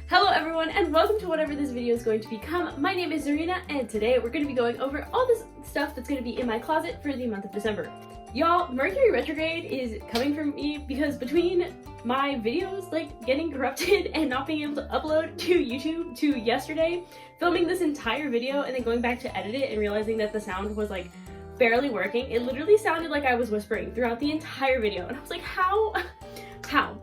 Hello everyone and welcome to whatever this video is going to become. My name is Zarina and today we're going to be going over all this stuff that's going to be in my closet for the month of December. Y'all, Mercury retrograde is coming for me because between my videos like getting corrupted and not being able to upload to YouTube to yesterday, filming this entire video and then going back to edit it and realizing that the sound was like barely working. It literally sounded like I was whispering throughout the entire video and I was like, how?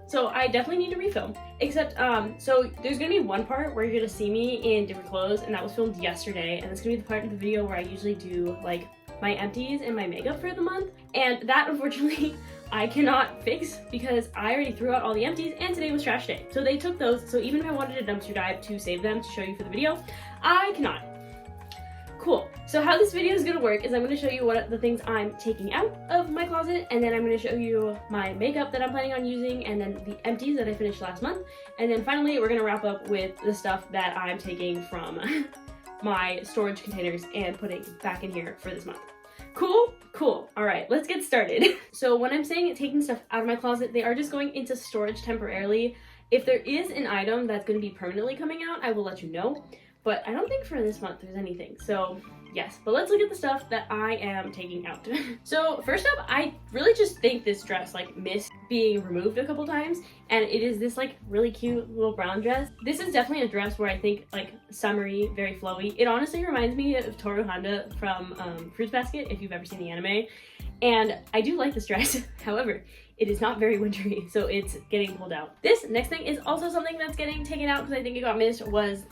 So I definitely need to refilm. Except, so there's gonna be one part where you're gonna see me in different clothes and that was filmed yesterday, and it's gonna be the part of the video where I usually do like my empties and my makeup for the month, and that unfortunately I cannot fix because I already threw out all the empties and today was trash day. So they took those, so even if I wanted a dumpster dive to save them to show you for the video, I cannot. Cool. So how this video is going to work is I'm going to show you what the things I'm taking out of my closet, and then I'm going to show you my makeup that I'm planning on using, and then the empties that I finished last month, and then finally we're going to wrap up with the stuff that I'm taking from my storage containers and putting back in here for this month. Cool? Cool. All right, let's get started. So when I'm saying taking stuff out of my closet, they are just going into storage temporarily. If there is an item that's going to be permanently coming out, I will let you know. But I don't think for this month there's anything, so yes. But let's look at the stuff that I am taking out. So first up, I really just think this dress like missed being removed a couple times, and it is this like really cute little brown dress. This is definitely a dress where I think like summery, very flowy. It honestly reminds me of Toru Honda from Fruits Basket, if you've ever seen the anime. And I do like this dress, however, it is not very wintry, so it's getting pulled out. This next thing is also something that's getting taken out because I think it got missed.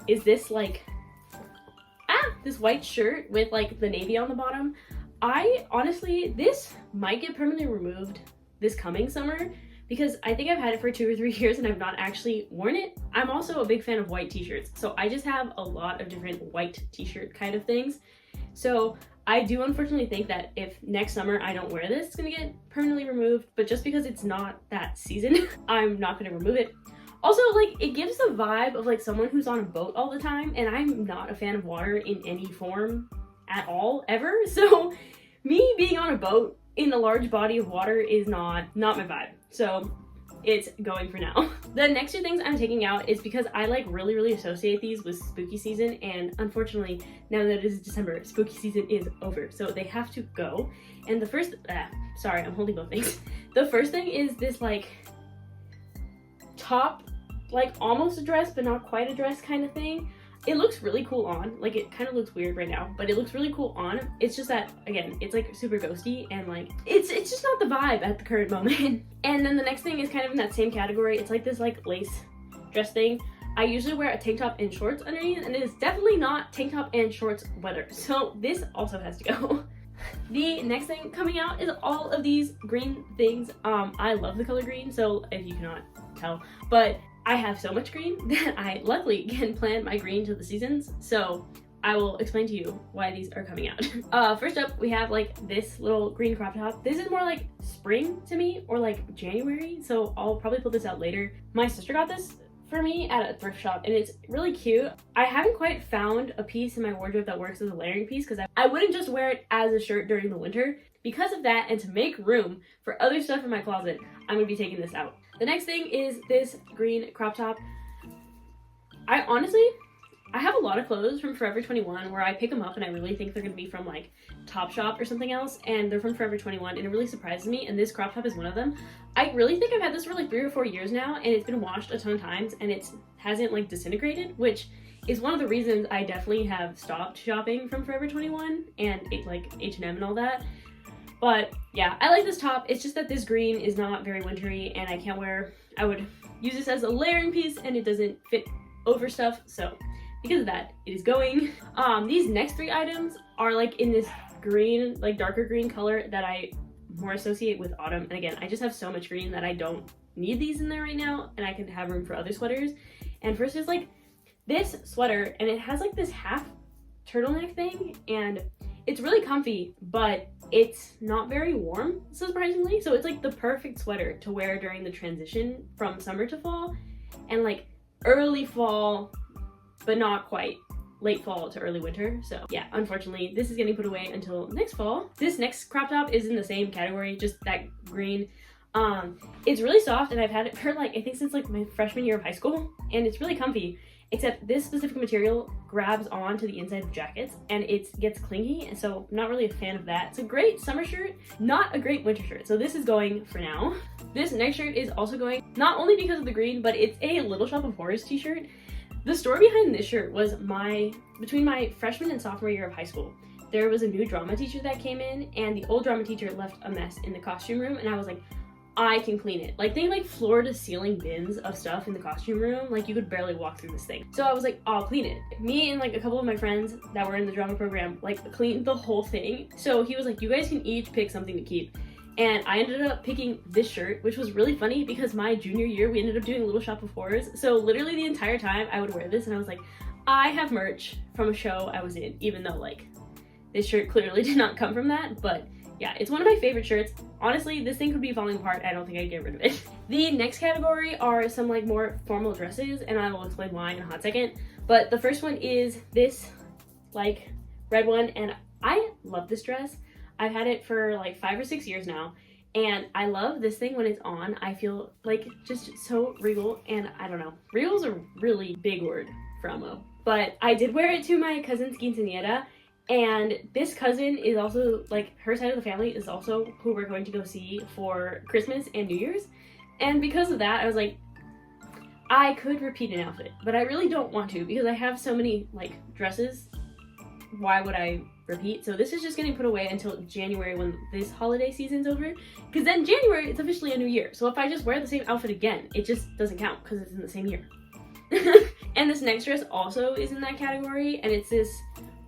Is this like, this white shirt with like the navy on the bottom. I honestly, this might get permanently removed this coming summer because I think I've had it for 2 or 3 years and I've not actually worn it. I'm also a big fan of white t-shirts, so I just have a lot of different white t-shirt kind of things. So I do unfortunately think that if next summer I don't wear this, it's gonna get permanently removed, but just because it's not that season, I'm not gonna remove it. Also, like, it gives the vibe of like someone who's on a boat all the time, and I'm not a fan of water in any form at all, ever. So me being on a boat in a large body of water is not my vibe. So it's going for now. The next 2 things I'm taking out is because I like really associate these with spooky season, and unfortunately now that it is December, spooky season is over, so they have to go. And the first, sorry, I'm holding both things. The first thing is this like top, like almost a dress but not quite a dress kind of thing. It looks really cool on, like it kind of looks weird right now, but it looks really cool on. It's just that, again, it's like super ghosty and like, it's just not the vibe at the current moment. And then the next thing is kind of in that same category. It's like this like lace dress thing. I usually wear a tank top and shorts underneath, and it is definitely not tank top and shorts weather. So this also has to go. The next thing coming out is all of these green things. I love the color green, so if you cannot tell, but I have so much green that I luckily can plan my green to the seasons, so I will explain to you why these are coming out. First up, we have like this little green crop top. This is more like spring to me, or like January, so I'll probably pull this out later. My sister got this for me at a thrift shop and it's really cute. I haven't quite found a piece in my wardrobe that works as a layering piece because I wouldn't just wear it as a shirt during the winter. Because of that, and to make room for other stuff in my closet, I'm gonna be taking this out. The next thing is this green crop top. I have a lot of clothes from Forever 21 where I pick them up and I really think they're gonna be from like Topshop or something else, and they're from Forever 21 and it really surprises me, and this crop top is one of them. I really think I've had this for like 3 or 4 years now, and it's been washed a ton of times and it hasn't like disintegrated, which is one of the reasons I definitely have stopped shopping from Forever 21 and like H&M and all that. But yeah, I like this top. It's just that this green is not very wintry and I would use this as a layering piece and it doesn't fit over stuff. So because of that, it is going. These next 3 items are like in this green, like darker green color that I more associate with autumn. And again, I just have so much green that I don't need these in there right now and I can have room for other sweaters. And first is like this sweater, and it has like this half turtleneck thing and it's really comfy, but it's not very warm, surprisingly. So it's like the perfect sweater to wear during the transition from summer to fall and like early fall, but not quite late fall to early winter. So yeah, unfortunately, this is getting put away until next fall. This next crop top is in the same category, just that green. It's really soft, and I've had it for like, I think since like my freshman year of high school, and it's really comfy, except this specific material grabs onto the inside of jackets and it gets clingy, and so I'm not really a fan of that. It's a great summer shirt, not a great winter shirt, so this is going for now. This next shirt is also going, not only because of the green, but it's a Little Shop of Horrors t-shirt. The story behind this shirt was between my freshman and sophomore year of high school, there was a new drama teacher that came in, and the old drama teacher left a mess in the costume room, and I was like, I can clean it. Like, they like floor to ceiling bins of stuff in the costume room, like you could barely walk through this thing. So I was like, I'll clean it. Me and like a couple of my friends that were in the drama program like cleaned the whole thing. So he was like, you guys can each pick something to keep. And I ended up picking this shirt, which was really funny because my junior year we ended up doing Little Shop of Horrors. So literally the entire time I would wear this and I was like, I have merch from a show I was in, even though like this shirt clearly did not come from that, but yeah, it's one of my favorite shirts. Honestly, this thing could be falling apart. I don't think I'd get rid of it. The next category are some like more formal dresses, and I will explain why in a hot second. But the first one is this like red one, and I love this dress. I've had it for like 5 or 6 years now, and I love this thing when it's on. I feel like just so regal, and I don't know. Regal's a really big word for Elmo. But I did wear it to my cousin's quinceañera, and this cousin is also, like, her side of the family is also who we're going to go see for Christmas and New Year's. And because of that, I was like, I could repeat an outfit, but I really don't want to because I have so many, like, dresses. Why would I repeat? So this is just getting put away until January when this holiday season's over. Because then January, it's officially a new year. So if I just wear the same outfit again, it just doesn't count because it's in the same year. And this next dress also is in that category, and it's this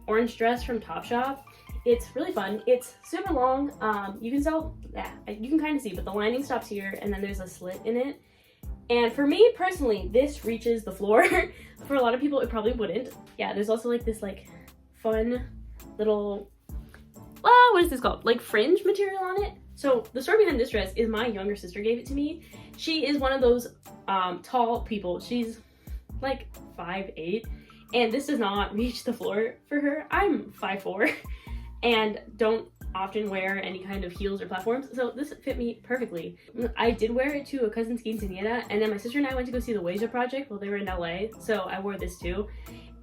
orange dress from Topshop. It's really fun. It's super long. You can kind of see, but the lining stops here and then there's a slit in it. And for me personally, this reaches the floor. For a lot of people, it probably wouldn't. Yeah, there's also like this like fun little, what is this called? Like fringe material on it. So the story behind this dress is my younger sister gave it to me. She is one of those tall people. She's like 5'8", and this does not reach the floor for her. I'm 5'4", and don't often wear any kind of heels or platforms, so this fit me perfectly. I did wear it to a cousin's quinceañera, and then my sister and I went to go see the Ouija Project while they were in LA, so I wore this too.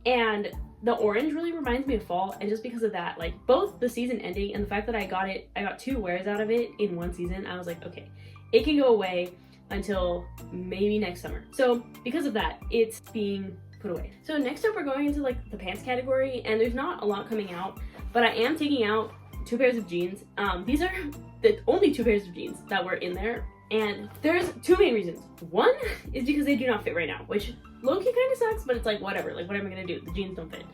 And the orange really reminds me of fall, and just because of that, like both the season ending and the fact that I got 2 wears out of it in one season, I was like, okay, it can go away until maybe next summer. So because of that, it's being put away. So next up, we're going into like the pants category, and there's not a lot coming out, but I am taking out 2 pairs of jeans. These are the only 2 pairs of jeans that were in there, and there's 2 main reasons. One is because they do not fit right now, which low-key kind of sucks, but it's like whatever, like what am I gonna do? The jeans don't fit.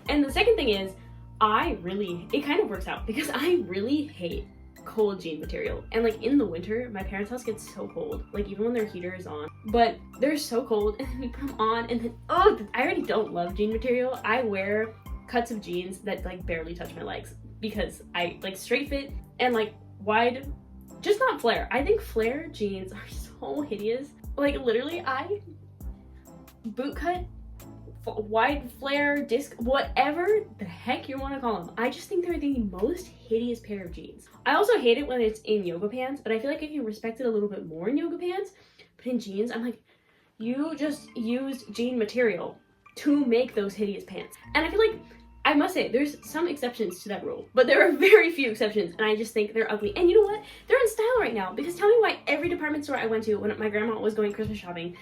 And the second thing is, it kind of works out because I really hate cold jean material, and like in the winter my parents' house gets so cold, like even when their heater is on, but they're so cold, and then we put them on and then I already don't love jean material. I wear cuts of jeans that like barely touch my legs because I like straight fit and like wide, just not flare. I think flare jeans are so hideous. Like literally, I boot cut, wide flare, disc, whatever the heck you want to call them, I just think they're the most hideous pair of jeans. I also hate it when it's in yoga pants, but I feel like I can respect it a little bit more in yoga pants. But in jeans, I'm like, you just used jean material to make those hideous pants. And I feel like, I must say, there's some exceptions to that rule, but there are very few exceptions, and I just think they're ugly. And you know what? They're in style right now, because tell me why every department store I went to when my grandma was going Christmas shopping,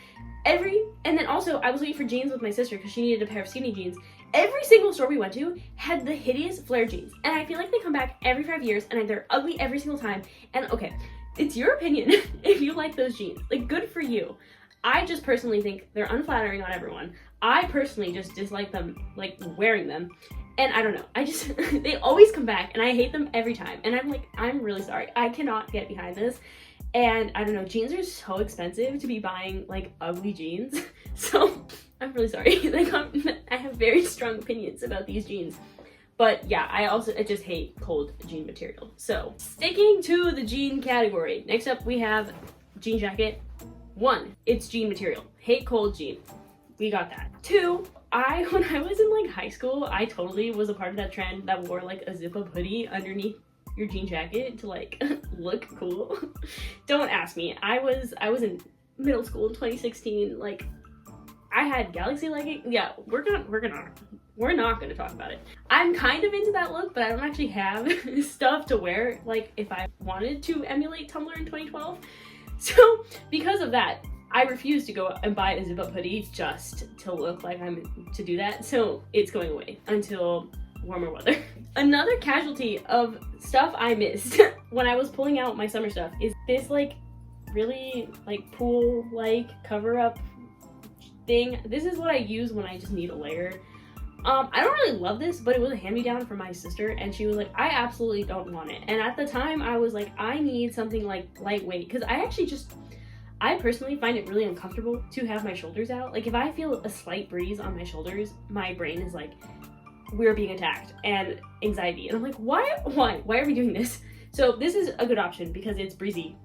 and then also I was looking for jeans with my sister because she needed a pair of skinny jeans. Every single store we went to had the hideous flare jeans, and I feel like they come back every 5 years and they're ugly every single time. And okay, it's your opinion if you like those jeans, like good for you. I just personally think they're unflattering on everyone. I personally just dislike them, like wearing them, and I don't know, I just they always come back and I hate them every time, and I'm like, I'm really sorry, I cannot get behind this. And I don't know, jeans are so expensive to be buying like ugly jeans. So I'm really sorry. Like I have very strong opinions about these jeans. But yeah, I just hate cold jean material. So sticking to the jean category. Next up we have jean jacket. 1, it's jean material. Hate cold jean. We got that. 2, when I was in like high school, I totally was a part of that trend that wore like a zip-up hoodie underneath your jean jacket to like look cool. Don't ask me. I was in middle school in 2016. Like, I had galaxy leggings. Yeah, we're not gonna talk about it. I'm kind of into that look, but I don't actually have stuff to wear like if I wanted to emulate Tumblr in 2012. So because of that, I refuse to go and buy a zip up hoodie just to look like I'm to do that. So it's going away until warmer weather. Another casualty of stuff I missed when I was pulling out my summer stuff is this like really like pool like cover up thing. This is what I use when I just need a layer. I don't really love this, but it was a hand-me-down from my sister, and she was like, I absolutely don't want it. And at the time, I was like, I need something like lightweight, because I personally find it really uncomfortable to have my shoulders out. Like, if I feel a slight breeze on my shoulders, my brain is like, we're being attacked, and anxiety. And I'm like, why are we doing this? So this is a good option because it's breezy.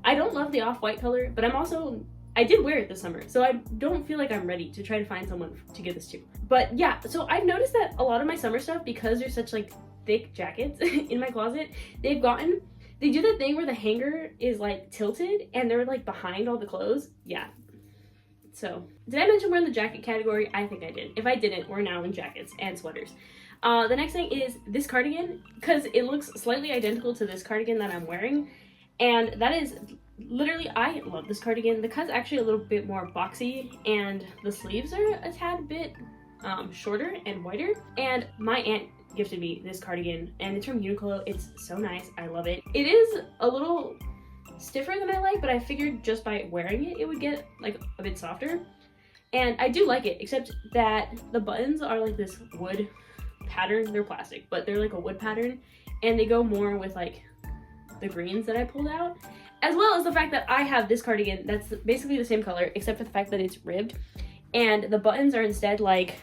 I don't love the off-white color, but I did wear it this summer, so I don't feel like I'm ready to try to find someone to give this to. But yeah, so I've noticed that a lot of my summer stuff, because there's such like thick jackets in my closet, they do the thing where the hanger is like tilted and they're like behind all the clothes. Yeah. So, did I mention we're in the jacket category? I think I did. If I didn't, we're now in jackets and sweaters. The next thing is this cardigan, because it looks slightly identical to this cardigan that I'm wearing, and that is literally, I love this cardigan. The cut's actually a little bit more boxy, and the sleeves are a tad bit shorter and wider. And my aunt gifted me this cardigan, and it's from Uniqlo. It's so nice. I love it. It is a little stiffer than I like, but I figured just by wearing it, it would get like a bit softer. And I do like it, except that the buttons are like this wood pattern. They're plastic, but they're like a wood pattern, and they go more with like the greens that I pulled out, as well as the fact that I have this cardigan that's basically the same color, except for the fact that it's ribbed, and the buttons are instead like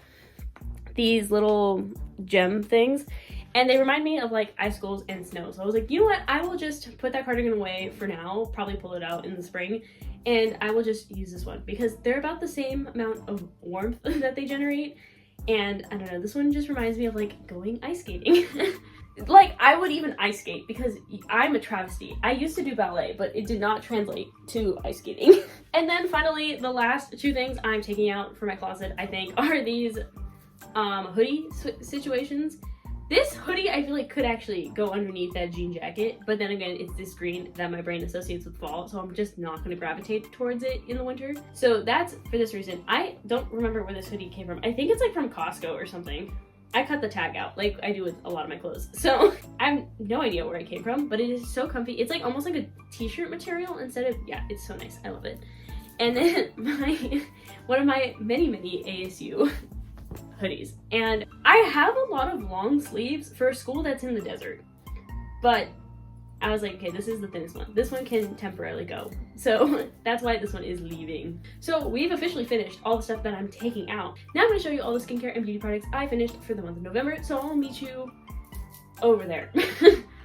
these little gem things, and they remind me of like icicles and snow. So I was like, you know what, I will just put that cardigan away for now, probably pull it out in the spring, and I will just use this one because they're about the same amount of warmth that they generate. And I don't know, this one just reminds me of like going ice skating. Like, I would even ice skate because I'm a travesty. I used to do ballet, but it did not translate to ice skating. And then finally, the last two things I'm taking out for my closet, I think, are these hoodie situations. This hoodie, I feel like, could actually go underneath that jean jacket, but then again, it's this green that my brain associates with fall, so I'm just not going to gravitate towards it in the winter. So that's for this reason. I don't remember where this hoodie came from. I think it's like from Costco or something. I cut the tag out like I do with a lot of my clothes, so I have no idea where it came from, but it is so comfy. It's like almost like a t-shirt material instead of, yeah, it's so nice. I love it. And then one of my many ASU hoodies, and I have a lot of long sleeves for a school that's in the desert, but I was like, okay, this is the thinnest one. This one can temporarily go. So that's why this one is leaving. So we've officially finished all the stuff that I'm taking out. Now I'm going to show you all the skincare and beauty products I finished for the month of November. So I'll meet you over there.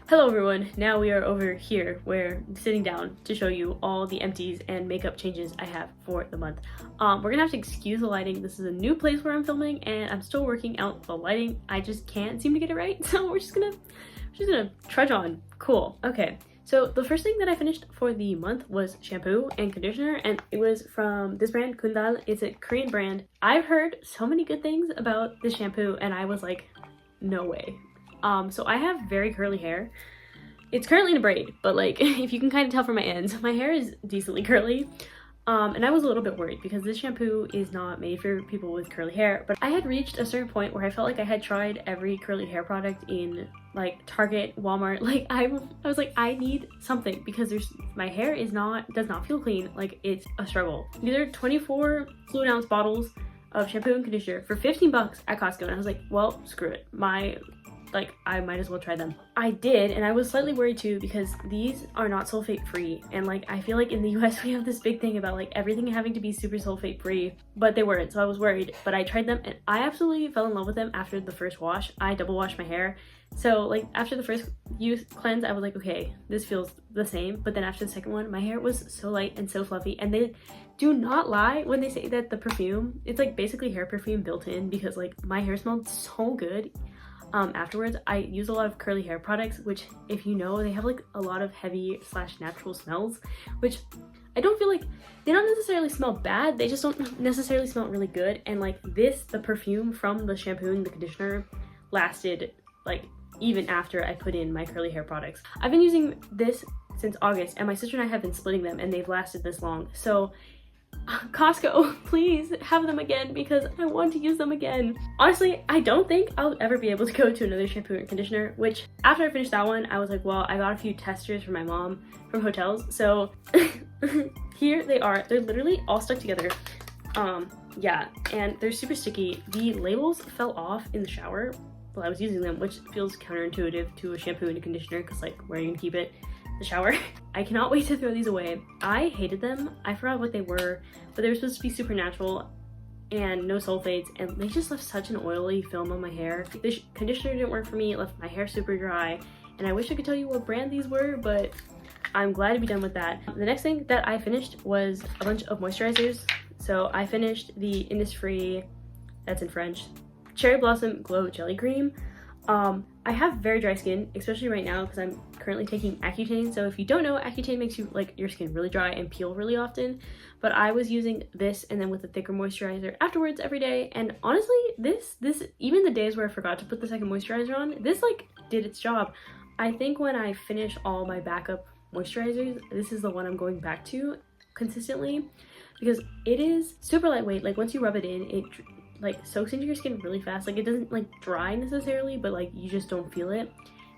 Hello everyone. Now we are over here where I'm sitting down to show you all the empties and makeup changes I have for the month. We're going to have to excuse the lighting. This is a new place where I'm filming and I'm still working out the lighting. I just can't seem to get it right. So we're just gonna trudge on. Cool. Okay, so the first thing that I finished for the month was shampoo and conditioner, and it was from this brand, Kundal. It's a Korean brand. I've heard so many good things about this shampoo, and I was like, no way. So I have very curly hair. It's currently in a braid, but like, if you can kind of tell from my ends, my hair is decently curly. And I was a little bit worried because this shampoo is not made for people with curly hair, but I had reached a certain point where I felt like I had tried every curly hair product in like Target, Walmart. Like I was like, I need something because my hair does not feel clean. Like, it's a struggle. These are 24 fluid ounce bottles of shampoo and conditioner for 15 bucks at Costco, and I was like, well, screw it. I might as well try them. I did, and I was slightly worried too because these are not sulfate free, and like I feel like in the US we have this big thing about like everything having to be super sulfate free, but they weren't, so I was worried. But I tried them and I absolutely fell in love with them after the first wash. I double washed my hair, so like after the first use cleanse I was like, okay, this feels the same. But then after the second one, my hair was so light and so fluffy, and they do not lie when they say that the perfume, it's like basically hair perfume built in, because like my hair smelled so good. afterwards. I use a lot of curly hair products, which, if you know, they have like a lot of heavy / natural smells, which I don't feel like they don't necessarily smell bad, they just don't necessarily smell really good. And like this, the perfume from the shampoo and the conditioner lasted like even after I put in my curly hair products. I've been using this since August, and my sister and I have been splitting them, and they've lasted this long. So Costco, please have them again, because I want to use them again. Honestly, I don't think I'll ever be able to go to another shampoo and conditioner, which after I finished that one, I was like, well, I got a few testers for my mom from hotels. So here they are. They're literally all stuck together. Yeah, and they're super sticky. The labels fell off in the shower while I was using them, which feels counterintuitive to a shampoo and a conditioner, because like, where are you gonna keep it? The shower. I cannot wait to throw these away. I hated them. I forgot what they were, but they were supposed to be super natural and no sulfates, and they just left such an oily film on my hair. This conditioner didn't work for me. It left my hair super dry, and I wish I could tell you what brand these were, but I'm glad to be done with that. The next thing that I finished was a bunch of moisturizers. So I finished the Innisfree, that's in French, Cherry Blossom Glow Jelly Cream. I have very dry skin, especially right now because I'm currently taking Accutane. So if you don't know, Accutane makes you like your skin really dry and peel really often. But I was using this and then with a thicker moisturizer afterwards every day. And honestly, this even the days where I forgot to put the second moisturizer on, this like did its job. I think when I finish all my backup moisturizers, this is the one I'm going back to consistently, because it is super lightweight. Like once you rub it in, it like soaks into your skin really fast. Like it doesn't like dry necessarily, but like you just don't feel it.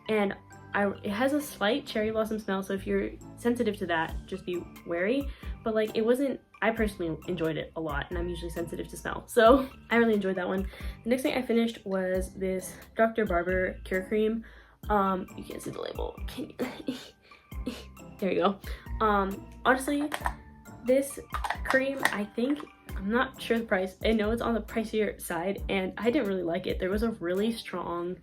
And it has a slight cherry blossom smell, so if you're sensitive to that, just be wary. But like it wasn't, I personally enjoyed it a lot, and I'm usually sensitive to smell, so I really enjoyed that one. The next thing I finished was this Dr. Barber Cure Cream. You can't see the label, can you? There you go. Honestly, this cream, I think, I'm not sure the price. I know it's on the pricier side, and I didn't really like it. There was a really strong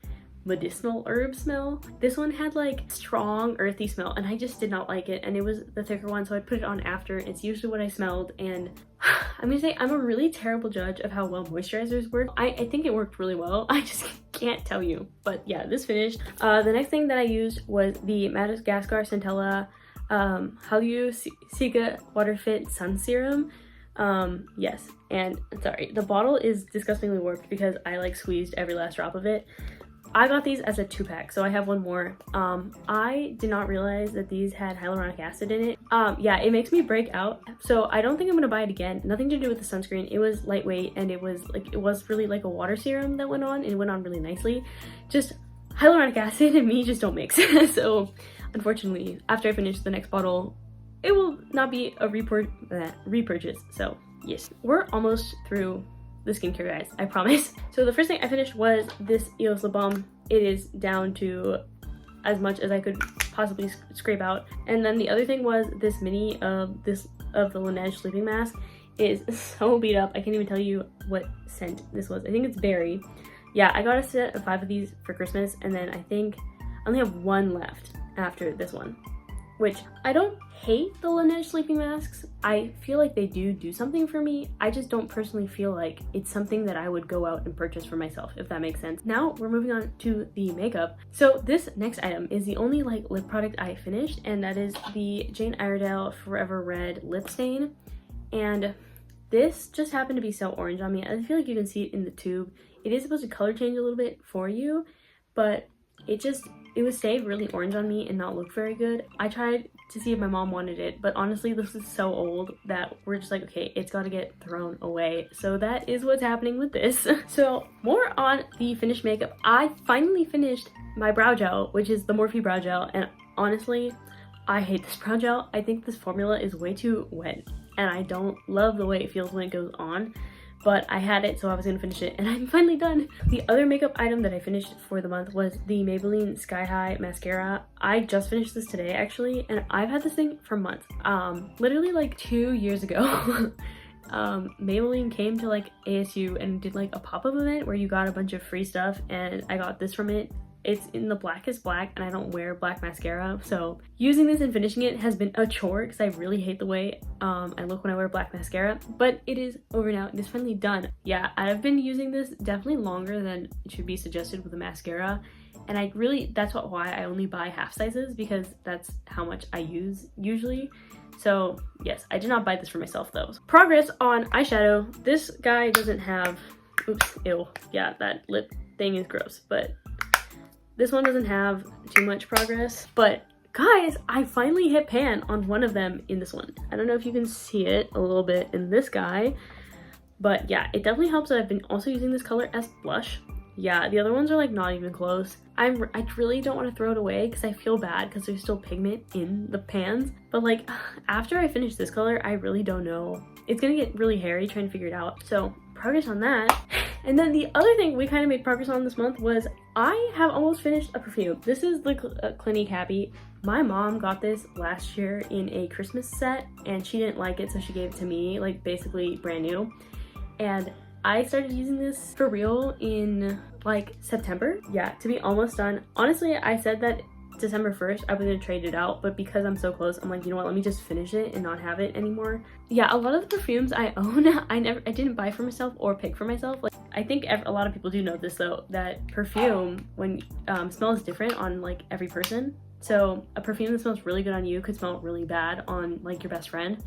medicinal herb smell. This one had like strong earthy smell, and I just did not like it, and it was the thicker one, so I put it on after. It's usually what I smelled, and I'm gonna say I'm a really terrible judge of how well moisturizers work. I think it worked really well. I just can't tell you. But yeah, this finished. The next thing that I used was the Madagascar Centella Halusica Water Fit Sun Serum. Yes, and sorry, the bottle is disgustingly warped because I like squeezed every last drop of it. I got these as a 2-pack, so I have one more. I did not realize that these had hyaluronic acid in it. Yeah, it makes me break out, so I don't think I'm gonna buy it again. Nothing to do with the sunscreen. It was lightweight, and it was really like a water serum that went on, and it went on really nicely. Just hyaluronic acid and me just don't mix. So unfortunately, after I finish the next bottle, it will not be a repurchase. So yes, we're almost through the skincare, guys, I promise. So the first thing I finished was this EOS lip balm. It is down to as much as I could possibly scrape out. And then the other thing was this mini of the Laneige sleeping mask. It is so beat up, I can't even tell you what scent this was. I think it's berry. Yeah, I got a set of 5 of these for Christmas, and then I think I only have 1 left after this one, which I don't hate the Laneige sleeping masks. I feel like they do something for me. I just don't personally feel like it's something that I would go out and purchase for myself, if that makes sense. Now we're moving on to the makeup. So this next item is the only like lip product I finished, and that is the Jane Iredale Forever Red Lip Stain. And this just happened to be so orange on me. I feel like you can see it in the tube. It is supposed to color change a little bit for you, but it would stay really orange on me and not look very good. I tried to see if my mom wanted it, but honestly, this is so old that we're just like, okay, it's got to get thrown away. So that is what's happening with this. So more on the finished makeup. I finally finished my brow gel, which is the Morphe brow gel, and honestly, I hate this brow gel. I think this formula is way too wet, and I don't love the way it feels when it goes on. But I had it, so I was gonna finish it, and I'm finally done. The other makeup item that I finished for the month was the Maybelline Sky High Mascara. I just finished this today, actually, and I've had this thing for months. Literally like 2 years ago, Maybelline came to like ASU and did like a pop-up event where you got a bunch of free stuff, and I got this from it. It's in the blackest black, and I don't wear black mascara, so using this and finishing it has been a chore because I really hate the way I look when I wear black mascara, but it is over now. It is finally done. Yeah, I've been using this definitely longer than it should be suggested with a mascara, and that's why I only buy half sizes, because that's how much I use usually. So yes, I did not buy this for myself though. Progress on eyeshadow. This guy doesn't have, oops, ew, yeah, that lip thing is gross, but this one doesn't have too much progress. But guys, I finally hit pan on one of them in this one. I don't know if you can see it a little bit in this guy, but yeah, it definitely helps that I've been also using this color as blush. Yeah, the other ones are like not even close. I really don't want to throw it away because I feel bad because there's still pigment in the pans. But like after I finish this color, I really don't know. It's gonna get really hairy trying to figure it out. So progress on that. And then the other thing we kind of made progress on this month was I have almost finished a perfume. This is the Clinique Happy. My mom got this last year in a Christmas set and she didn't like it, so she gave it to me, like basically brand new. And I started using this for real in like September. Yeah, to be almost done. Honestly, I said that December 1st I was gonna trade it out, but because I'm so close, I'm like, you know what, let me just finish it and not have it anymore. Yeah, a lot of the perfumes I own, I didn't buy for myself or pick for myself. Like, I think a lot of people do know this though, that perfume when smells different on like every person. So a perfume that smells really good on you could smell really bad on like your best friend.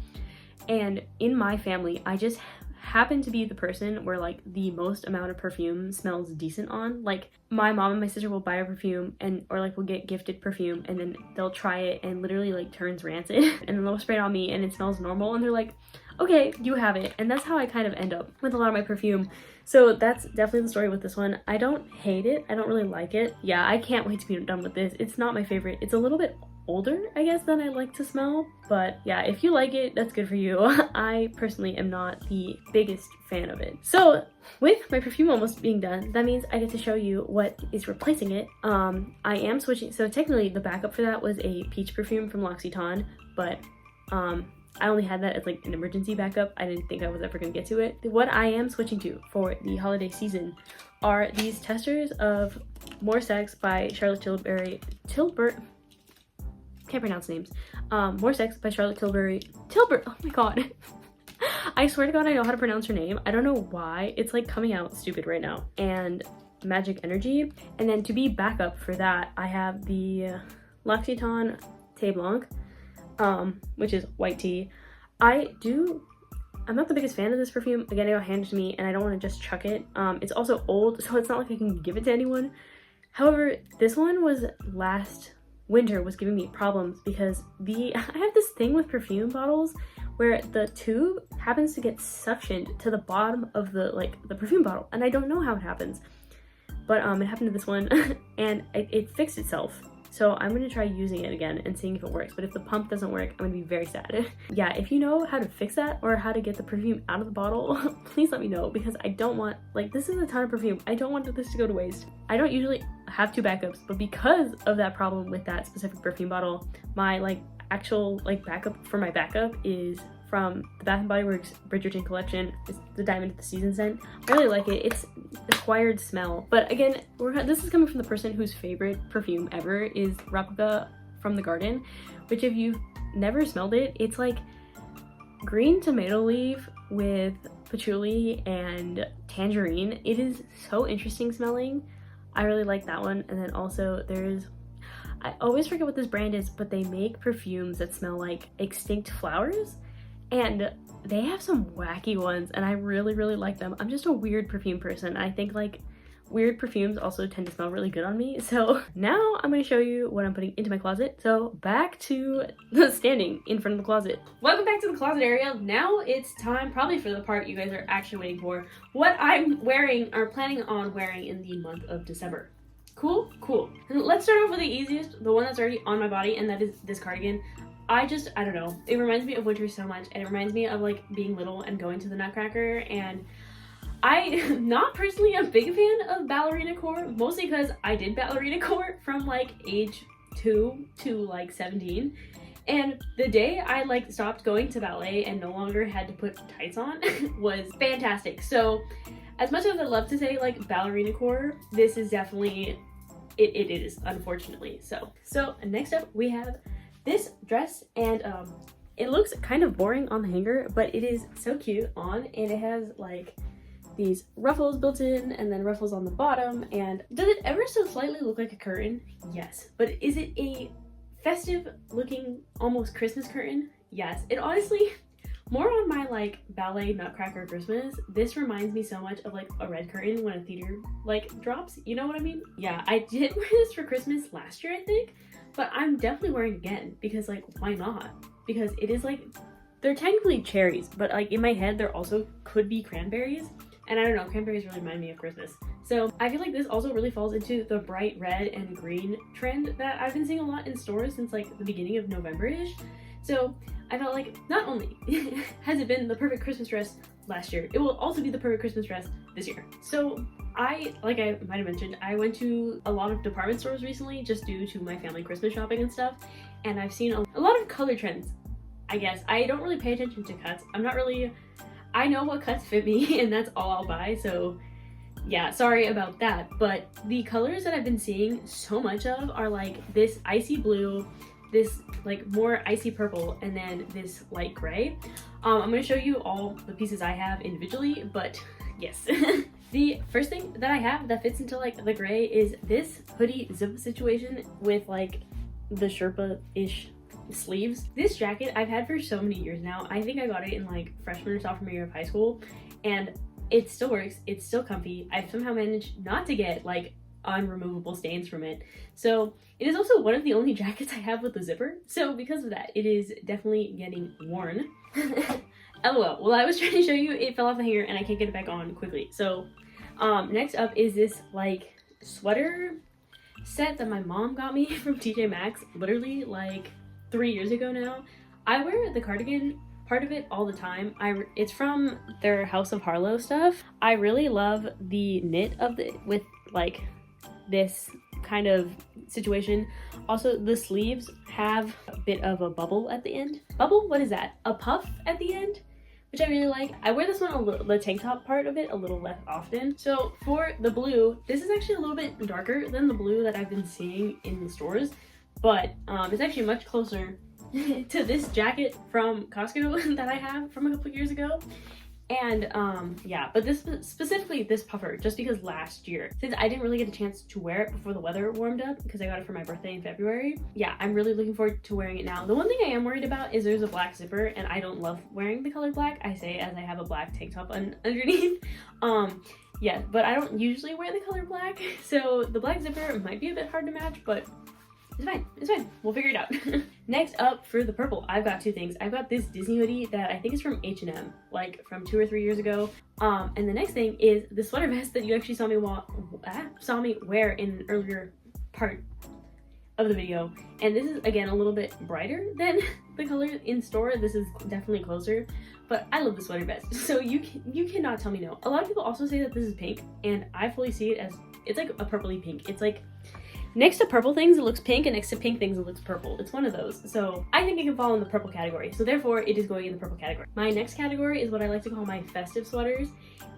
And in my family, I just happen to be the person where like the most amount of perfume smells decent on. Like my mom and my sister will buy a perfume or like we'll get gifted perfume and then they'll try it and literally like turns rancid and then they'll spray it on me and it smells normal and they're like, okay, you have it. And that's how I kind of end up with a lot of my perfume. So that's definitely the story with this one. I don't hate it. I don't really like it. Yeah, I can't wait to be done with this. It's not my favorite. It's a little bit older, I guess, than I like to smell. But yeah, if you like it, that's good for you. I personally am not the biggest fan of it. So with my perfume almost being done, that means I get to show you what is replacing it. I am switching. So technically the backup for that was a peach perfume from L'Occitane, but I only had that as like an emergency backup. I didn't think I was ever gonna get to it. What I am switching to for the holiday season are these testers of More Sex by Charlotte Tilbury. Can't pronounce names. More Sex by Charlotte Tilbury. Oh my god. I swear to god I know how to pronounce her name. I don't know why. It's like coming out stupid right now. And Magic Energy. And then to be backup for that, I have the L'Occitane Thé Blanc, which is white tea. I'm not the biggest fan of this perfume. Again, it got handed to me and I don't want to just chuck it. It's also old, so it's not like I can give it to anyone. However, this one was last winter was giving me problems because I have this thing with perfume bottles where the tube happens to get suctioned to the bottom of the perfume bottle, and I don't know how it happens, but it happened to this one and it fixed itself. So I'm gonna try using it again and seeing if it works, but if the pump doesn't work, I'm gonna be very sad. Yeah, if you know how to fix that or how to get the perfume out of the bottle, please let me know, because I don't want, like, this is a ton of perfume. I don't want this to go to waste. I don't usually have 2 backups, but because of that problem with that specific perfume bottle, my actual backup for my backup is from the Bath & Body Works Bridgerton collection. It's the Diamond of the Season scent. I really like it. It's acquired smell. But again, this is coming from the person whose favorite perfume ever is Replica from the Garden, which if you've never smelled it, it's like green tomato leaf with patchouli and tangerine. It is so interesting smelling. I really like that one. And then also I always forget what this brand is, but they make perfumes that smell like extinct flowers. And they have some wacky ones and I really, really like them. I'm just a weird perfume person. I think weird perfumes also tend to smell really good on me. So now I'm going to show you what I'm putting into my closet. So back to the standing in front of the closet. Welcome back to the closet area. Now it's time probably for the part you guys are actually waiting for. What I'm wearing or planning on wearing in the month of December. Cool? Cool. And let's start off with the easiest, the one that's already on my body, and that is this cardigan. I don't know. It reminds me of winter so much, and it reminds me of being little and going to the Nutcracker, and I'm not personally a big fan of ballerina core, mostly because I did ballerina core from age 2 to 17. And the day I stopped going to ballet and no longer had to put tights on was fantastic. So as much as I love to say ballerina core, this is definitely it is, unfortunately. So next up we have this dress, and it looks kind of boring on the hanger, but it is so cute on, and it has like these ruffles built in and then ruffles on the bottom. And does it ever so slightly look like a curtain? Yes. But is it a festive looking almost Christmas curtain? Yes. It honestly, more on my like ballet Nutcracker Christmas, this reminds me so much of like a red curtain when a theater like drops, you know what I mean? Yeah, I did wear this for Christmas last year, I think, but I'm definitely wearing it again because like, why not? Because it is like, they're technically cherries, but like in my head there also could be cranberries, and I don't know, cranberries really remind me of Christmas. So I feel like this also really falls into the bright red and green trend that I've been seeing a lot in stores since like the beginning of November-ish. So I felt like not only has it been the perfect Christmas dress last year, it will also be the perfect Christmas dress this year. So like I might have mentioned, I went to a lot of department stores recently just due to my family Christmas shopping and stuff, and I've seen a lot of color trends. I guess I don't really pay attention to cuts. I know what cuts fit me and that's all I'll buy, so yeah, sorry about that. But the colors that I've been seeing so much of are like this icy blue, this like more icy purple, and then this light gray. I'm gonna show you all the pieces I have individually, but yes. The first thing that I have that fits into like the gray is this hoodie zip situation with like the Sherpa-ish sleeves. This jacket I've had for so many years now. I think I got it in like freshman or sophomore year of high school, and it still works. It's still comfy. I've somehow managed not to get like unremovable stains from it. So it is also one of the only jackets I have with a zipper. So because of that, it is definitely getting worn. LOL. Well, I was trying to show you it fell off the hanger and I can't get it back on quickly. So next up is this like sweater set that my mom got me from TJ Maxx literally like 3 years ago now. I wear the cardigan part of it all the time. It's from their House of Harlow stuff. I really love the knit of it with like this kind of situation. Also, the sleeves have a bit of a bubble at the end. Bubble? What is that? A puff at the end? Which I really like. I wear this one, the tank top part of it, a little less often. So for the blue, this is actually a little bit darker than the blue that I've been seeing in the stores, but it's actually much closer to this jacket from Costco that I have from a couple years ago. And yeah, but this specifically this puffer, just because last year, since I didn't really get a chance to wear it before the weather warmed up because I got it for my birthday in February, yeah, I'm really looking forward to wearing it now. The one thing I am worried about is there's a black zipper, and I don't love wearing the color black. I say as I have a black tank top underneath. Yeah, but I don't usually wear the color black, so the black zipper might be a bit hard to match, but it's fine. It's fine. We'll figure it out. Next up for the purple, I've got two things. I've got this Disney hoodie that I think is from H&M, like from 2 or 3 years ago. And the next thing is the sweater vest that you actually saw me wear in an earlier part of the video. And this is again a little bit brighter than the color in store. This is definitely closer, but I love the sweater vest. So you cannot tell me no. A lot of people also say that this is pink, and I fully see it as it's like a purpley pink. It's like next to purple things, it looks pink, and next to pink things, it looks purple. It's one of those. So I think it can fall in the purple category. So therefore, it is going in the purple category. My next category is what I like to call my festive sweaters.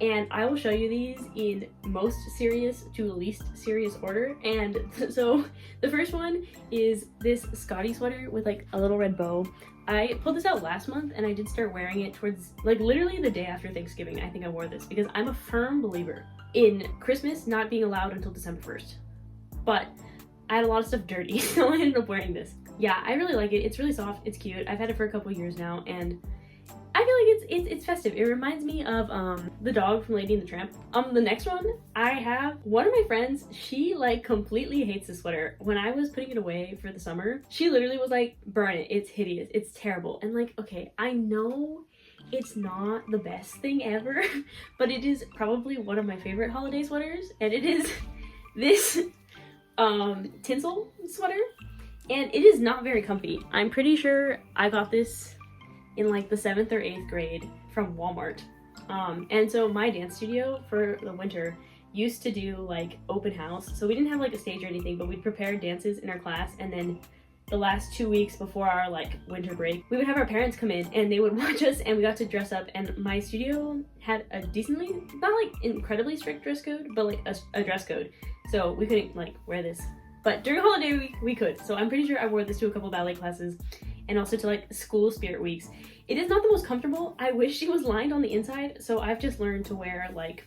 And I will show you these in most serious to least serious order. And so the first one is this Scotty sweater with like a little red bow. I pulled this out last month, and I did start wearing it towards like literally the day after Thanksgiving. I think I wore this because I'm a firm believer in Christmas not being allowed until December 1st. But I had a lot of stuff dirty, so I ended up wearing this. Yeah, I really like it. It's really soft. It's cute. I've had it for a couple years now, and I feel like it's festive. It reminds me of the dog from Lady and the Tramp. The next one, I have one of my friends. She like completely hates this sweater. When I was putting it away for the summer, she literally was like, "Burn it. It's hideous. It's terrible." And like, okay, I know it's not the best thing ever, but it is probably one of my favorite holiday sweaters, and it is this tinsel sweater, and it is not very comfy. I'm pretty sure I got this in like the 7th or 8th grade from Walmart. And so my dance studio for the winter used to do like open house, so we didn't have like a stage or anything, but we'd prepare dances in our class and then the last 2 weeks before our like winter break, we would have our parents come in and they would watch us, and we got to dress up. And my studio had a decently, not like incredibly strict dress code, but like a dress code, so we couldn't like wear this, but during holiday week we could. So I'm pretty sure I wore this to a couple ballet classes and also to like school spirit weeks. It is not the most comfortable. I wish it was lined on the inside, so I've just learned to wear like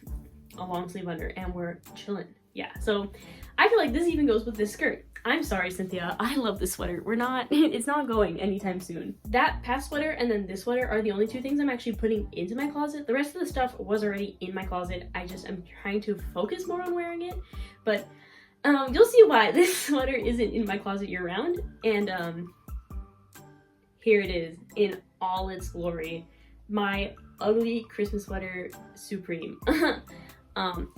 a long sleeve under, and we're chilling. Yeah, so I feel like this even goes with this skirt. I'm sorry, Cynthia, I love this sweater. We're not, it's not going anytime soon. That past sweater and then this sweater are the only two things I'm actually putting into my closet. The rest of the stuff was already in my closet. I just am trying to focus more on wearing it, but you'll see why this sweater isn't in my closet year round. And here it is in all its glory. My ugly Christmas sweater supreme.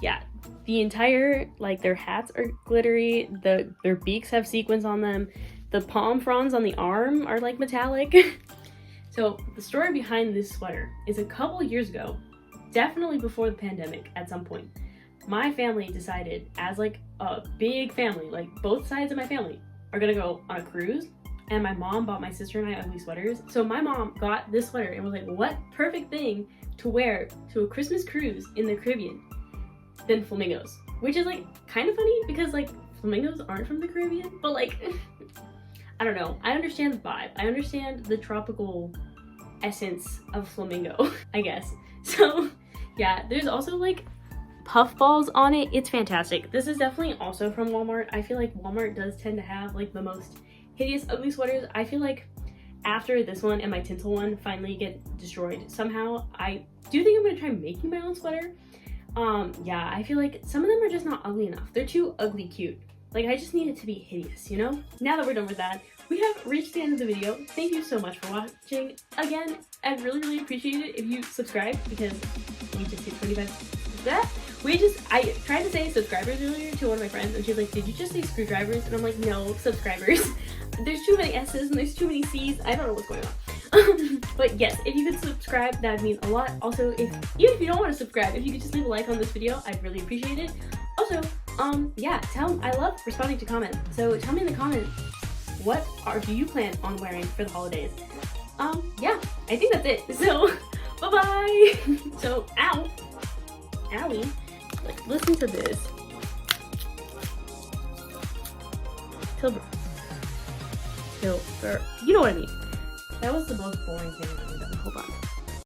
Yeah, the entire, like, their hats are glittery, their beaks have sequins on them, the palm fronds on the arm are like metallic. So the story behind this sweater is a couple years ago, definitely before the pandemic at some point, my family decided, as like a big family, like both sides of my family are gonna go on a cruise, and my mom bought my sister and I ugly sweaters. So my mom got this sweater and was like, what perfect thing to wear to a Christmas cruise in the Caribbean than flamingos, which is like kind of funny because like flamingos aren't from the Caribbean, but like I don't know, I understand the vibe, I understand the tropical essence of flamingo, I guess. So yeah, there's also like puff balls on it. It's fantastic. This is definitely also from Walmart. I feel like Walmart does tend to have like the most hideous ugly sweaters. I feel like after this one and my tinsel one finally get destroyed somehow, I do think I'm gonna try making my own sweater. Yeah, I feel like some of them are just not ugly enough. They're too ugly cute. Like, I just need it to be hideous, you know? Now that we're done with that, we have reached the end of the video. Thank you so much for watching. Again, I'd really, really appreciate it if you subscribe, because we just hit 25. I tried to say subscribers earlier to one of my friends, and she's like, did you just say screwdrivers? And I'm like, no, subscribers. There's too many S's and there's too many C's. I don't know what's going on. But yes, if you could subscribe, that would mean a lot. Also, even if you don't want to subscribe, if you could just leave a like on this video, I'd really appreciate it. Also, yeah, I love responding to comments. So tell me in the comments, what do you plan on wearing for the holidays? Yeah, I think that's it. So, bye-bye. So, owie, like, listen to this. Tilburg. You know what I mean. That was the most boring thing I've ever done. Hold on.